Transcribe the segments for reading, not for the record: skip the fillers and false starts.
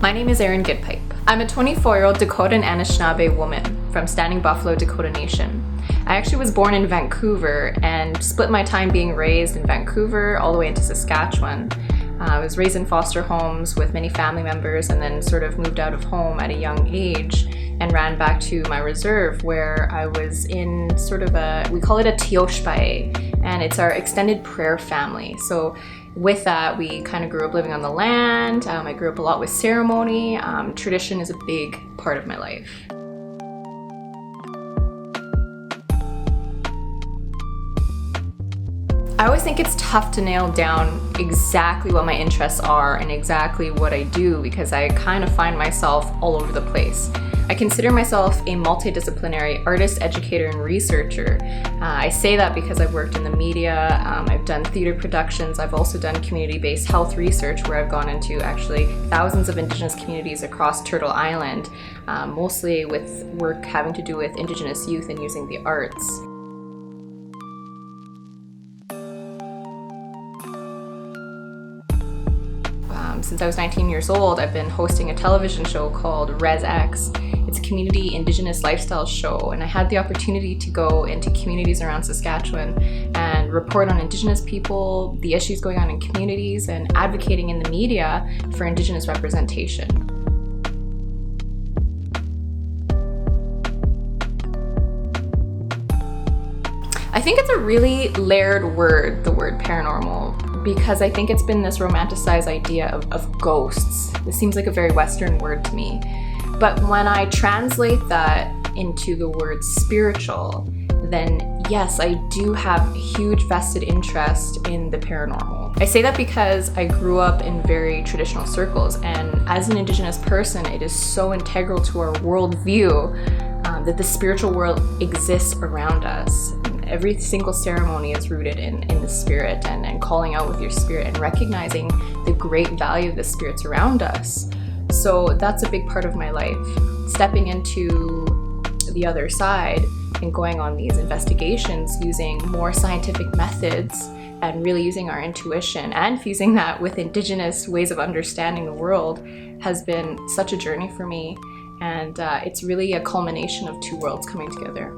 My name is Erin Goodpipe. I'm a 24-year-old Dakota and Anishinaabe woman from Standing Buffalo, Dakota Nation. I actually was born in Vancouver and split my time being raised in Vancouver all the way into Saskatchewan. I was raised in foster homes with many family members and then sort of moved out of home at a young age and ran back to my reserve where I was in sort of we call it a tioshpae, and it's our extended prayer family. So with that, we kind of grew up living on the land. I grew up a lot with ceremony. Tradition is a big part of my life. I always think it's tough to nail down exactly what my interests are and exactly what I do because I kind of find myself all over the place. I consider myself a multidisciplinary artist, educator, and researcher. I say that because I've worked in the media, I've done theater productions, I've also done community-based health research where I've gone into actually thousands of Indigenous communities across Turtle Island, mostly with work having to do with Indigenous youth and using the arts. Since I was 19 years old, I've been hosting a television show called Res X. It's a community Indigenous lifestyle show, and I had the opportunity to go into communities around Saskatchewan and report on Indigenous people, the issues going on in communities, and advocating in the media for Indigenous representation. I think it's a really layered word, the word paranormal, because I think it's been this romanticized idea of ghosts. This seems like a very Western word to me. But when I translate that into the word spiritual, then yes, I do have huge vested interest in the paranormal. I say that because I grew up in very traditional circles, and as an Indigenous person, it is so integral to our worldview that the spiritual world exists around us. Every single ceremony is rooted in the spirit and calling out with your spirit and recognizing the great value of the spirits around us. So that's a big part of my life. Stepping into the other side and going on these investigations using more scientific methods and really using our intuition and fusing that with Indigenous ways of understanding the world has been such a journey for me. And it's really a culmination of two worlds coming together.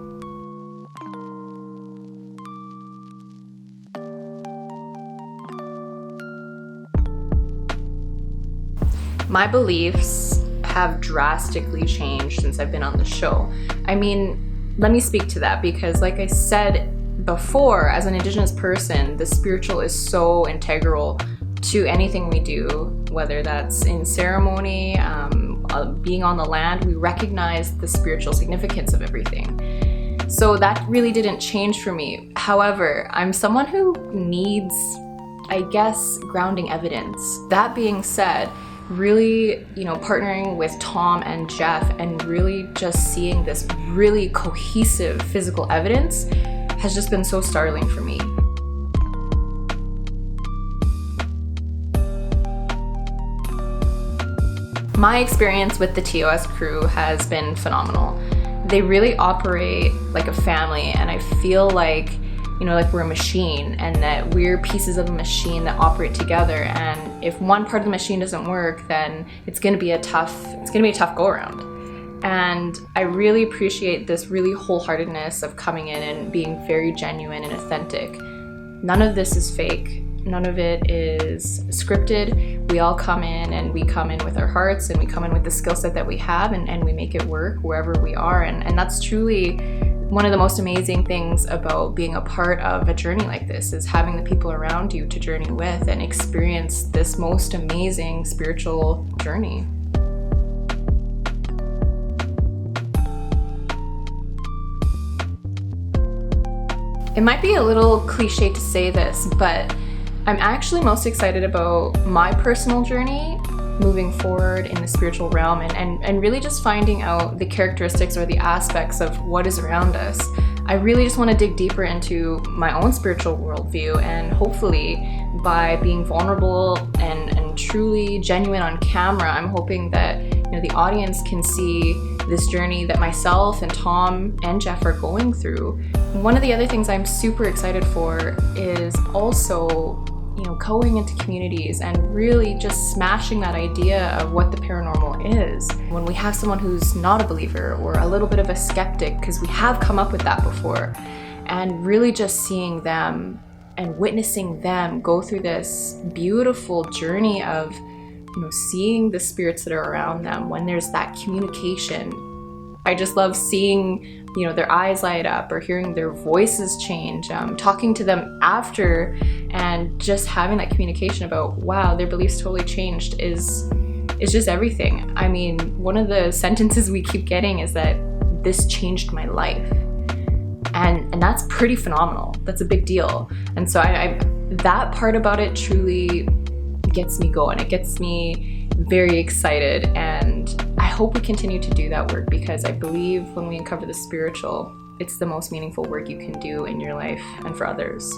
My beliefs have drastically changed since I've been on the show. I mean, let me speak to that because like I said before, as an Indigenous person, the spiritual is so integral to anything we do, whether that's in ceremony, being on the land. We recognize the spiritual significance of everything. So that really didn't change for me. However, I'm someone who needs, I guess, grounding evidence. That being said, really, partnering with Tom and Jeff and really just seeing this really cohesive physical evidence has just been so startling for me. My experience with the TOS crew has been phenomenal. They really operate like a family, and I feel like we're a machine and that we're pieces of a machine that operate together. And if one part of the machine doesn't work, then it's going to be a tough go around. And I really appreciate this really wholeheartedness of coming in and being very genuine and authentic. None of this is fake. None of it is scripted. We all come in and we come in with our hearts and we come in with the skill set that we have and we make it work wherever we are. And that's truly one of the most amazing things about being a part of a journey like this is having the people around you to journey with and experience this most amazing spiritual journey. It might be a little cliche to say this, but I'm actually most excited about my personal journey moving forward in the spiritual realm and really just finding out the characteristics or the aspects of what is around us. I really just want to dig deeper into my own spiritual worldview, and hopefully by being vulnerable and truly genuine on camera, I'm hoping that the audience can see this journey that myself and Tom and Jeff are going through. One of the other things I'm super excited for is also going into communities and really just smashing that idea of what the paranormal is. When we have someone who's not a believer or a little bit of a skeptic, because we have come up with that before, and really just seeing them and witnessing them go through this beautiful journey of seeing the spirits that are around them when there's that communication. I just love seeing their eyes light up or hearing their voices change, talking to them after, and just having that communication about, wow, their beliefs totally changed is just everything. I mean, one of the sentences we keep getting is that this changed my life. And that's pretty phenomenal. That's a big deal. And so I that part about it truly gets me going. It gets me very excited, and I hope we continue to do that work, because I believe when we uncover the spiritual, it's the most meaningful work you can do in your life and for others.